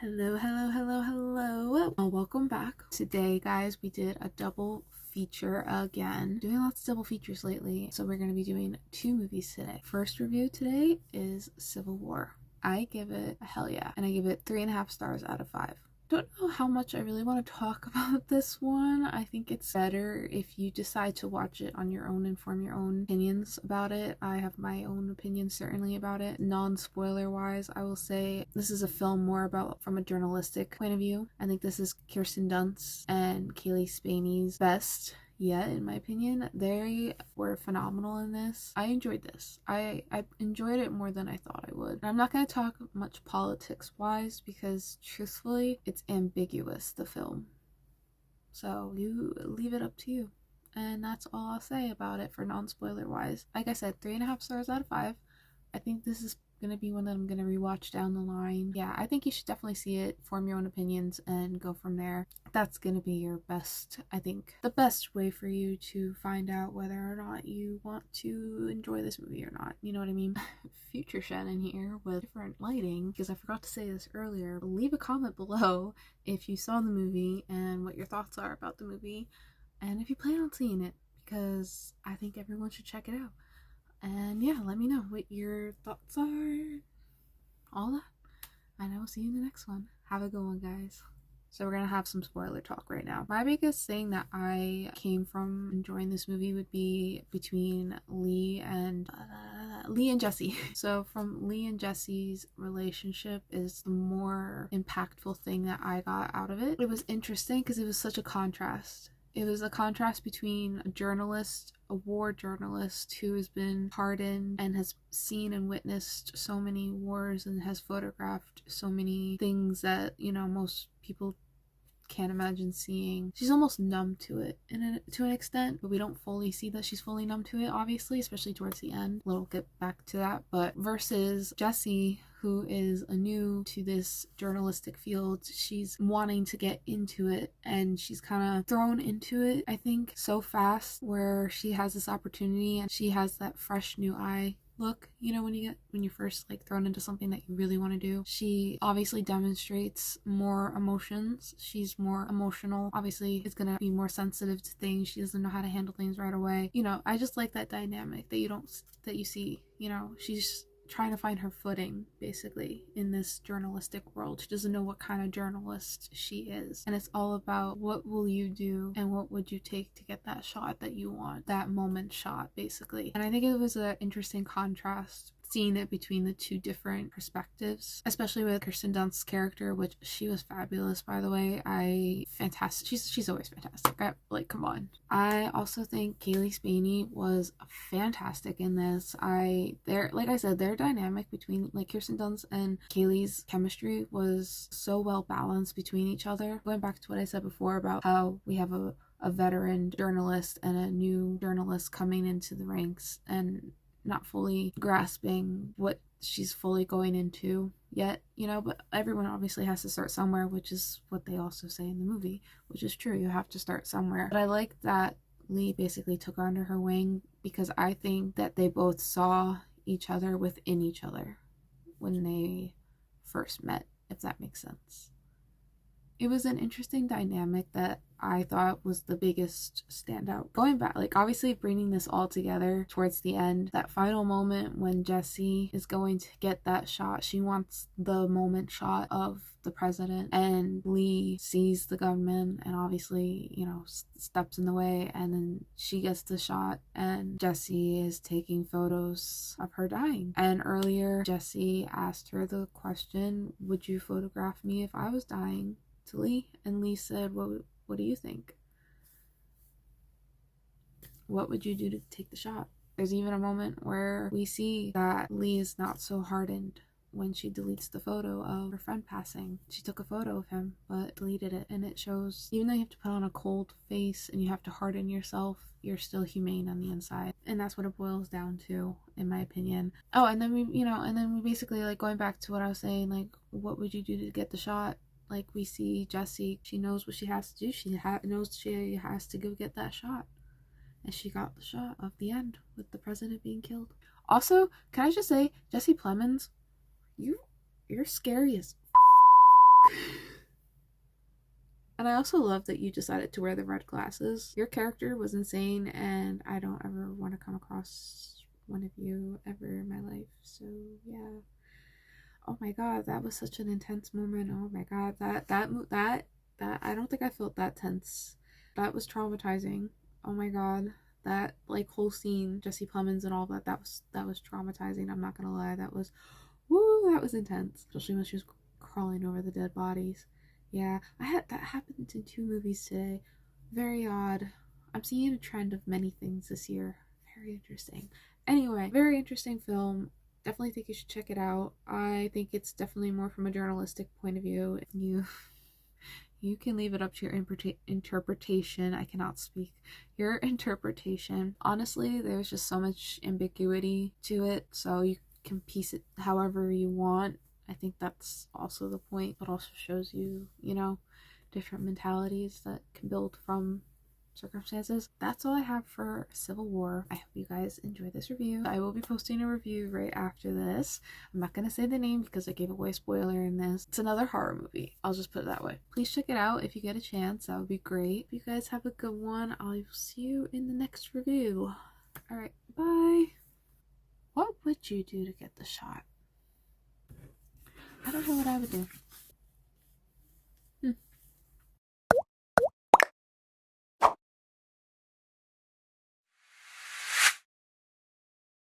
Hello, hello, hello, hello. Welcome back. Today, guys, we did a double feature again. Doing lots of double features lately, so we're going to be doing two movies today. First review today is Civil War. I give it a hell yeah, and I give it 3.5 stars out of 5. Don't know how much I really want to talk about this one. I think it's better if you decide to watch it on your own and form your own opinions about it. I have my own opinion certainly about it. Non-spoiler wise, I will say this is a film more about from a journalistic point of view. I think this is Kirsten Dunst and Kaylee Spaney's best yet, in my opinion. They were phenomenal in this. I enjoyed this. I enjoyed it more than I thought I would. And I'm not going to talk much politics wise because truthfully it's ambiguous, the film, so you leave it up to you. And that's all I'll say about it for non-spoiler wise. Like I said, 3.5 stars out of 5. I think this is gonna be one that I'm gonna rewatch down the line. Yeah, I think you should definitely see it, form your own opinions, and go from there. That's gonna be your best, I think, the best way for you to find out whether or not you want to enjoy this movie or not. You know what I mean? Future Shannon here with different lighting, because I forgot to say this earlier. Leave a comment below if you saw the movie and what your thoughts are about the movie, and if you plan on seeing it, because I think everyone should check it out. And yeah, let me know what your thoughts are, all that, and I will see you in the next one. Have a good one, guys. So we're gonna have some spoiler talk right now. My biggest thing that I came from enjoying this movie would be between Lee and Jesse. So from Lee and Jesse's relationship is the more impactful thing that I got out of it. It was interesting because it was such a contrast. It was a contrast between a journalist, a war journalist who has been pardoned and has seen and witnessed so many wars and has photographed so many things that, you know, most people can't imagine seeing. She's almost numb to it to an extent, but we don't fully see that she's fully numb to it, obviously, especially towards the end. We'll get back to that. But versus Jessie, who is new to this journalistic field, she's wanting to get into it and she's kind of thrown into it, I think, so fast, where she has this opportunity and she has that fresh new eye look, you know, when you're first like thrown into something that you really want to do. She obviously demonstrates more emotions. She's more emotional. Obviously is gonna be more sensitive to things. She doesn't know how to handle things right away. You know, I just like that dynamic that you see. You know, she's trying to find her footing basically in this journalistic world. She doesn't know what kind of journalist she is, and it's all about what will you do and what would you take to get that shot that you want, that moment shot basically. And I think it was an interesting contrast seeing it between the two different perspectives, especially with Kirsten Dunst's character, which she was fabulous, by the way. Fantastic. She's always fantastic. Come on. I also think Kaylee Spaney was fantastic in this. Like I said, their dynamic between like Kirsten Dunst and Kaylee's chemistry was so well balanced between each other. Going back to what I said before about how we have a veteran journalist and a new journalist coming into the ranks and not fully grasping what she's fully going into yet, you know, but everyone obviously has to start somewhere, which is what they also say in the movie, which is true. You have to start somewhere. But I like that Lee basically took her under her wing, because I think that they both saw each other within each other when they first met, if that makes sense. It was an interesting dynamic that I thought was the biggest standout. Going back, like obviously bringing this all together towards the end, that final moment when Jessie is going to get that shot, she wants the moment shot of the president, and Lee sees the gunman and obviously, you know, steps in the way, and then she gets the shot and Jessie is taking photos of her dying. And earlier Jessie asked her the question, would you photograph me if I was dying, to Lee? And Lee said, what do you think? What would you do to take the shot? There's even a moment where we see that Lee is not so hardened when she deletes the photo of her friend passing. She took a photo of him but deleted it, and it shows even though you have to put on a cold face and you have to harden yourself, you're still humane on the inside. And that's what it boils down to, in my opinion. Oh, and then we basically, like, going back to what I was saying, like, what would you do to get the shot? Like, we see Jessie, she knows what she has to do. She knows she has to go get that shot. And she got the shot of the end with the president being killed. Also, can I just say, Jesse Plemons, you're scary as And I also love that you decided to wear the red glasses. Your character was insane, and I don't ever want to come across one of you ever in my life. So yeah. Oh my god, that was such an intense moment. Oh my god, that I don't think I felt that tense. That was traumatizing. Oh my god, that like whole scene, Jesse Plemons and all that. That was traumatizing. I'm not gonna lie. That was, woo, that was intense. Especially when she was crawling over the dead bodies. Yeah, I had that happened in 2 movies today. Very odd. I'm seeing a trend of many things this year. Very interesting. Anyway, very interesting film. Definitely think you should check it out. I think it's definitely more from a journalistic point of view. You can leave it up to your interpretation. I cannot speak. Your interpretation. Honestly, there's just so much ambiguity to it, so you can piece it however you want. I think that's also the point, but also shows you, different mentalities that can build from circumstances. That's all I have for Civil War. I hope you guys enjoy this review. I will be posting a review right after this. I'm not gonna say the name because I gave away a spoiler in this. It's another horror movie. I'll just put it that way. Please check it out if you get a chance. That would be great. If you guys have a good one, I'll see you in the next review. Alright, bye. What would you do to get the shot? I don't know what I would do.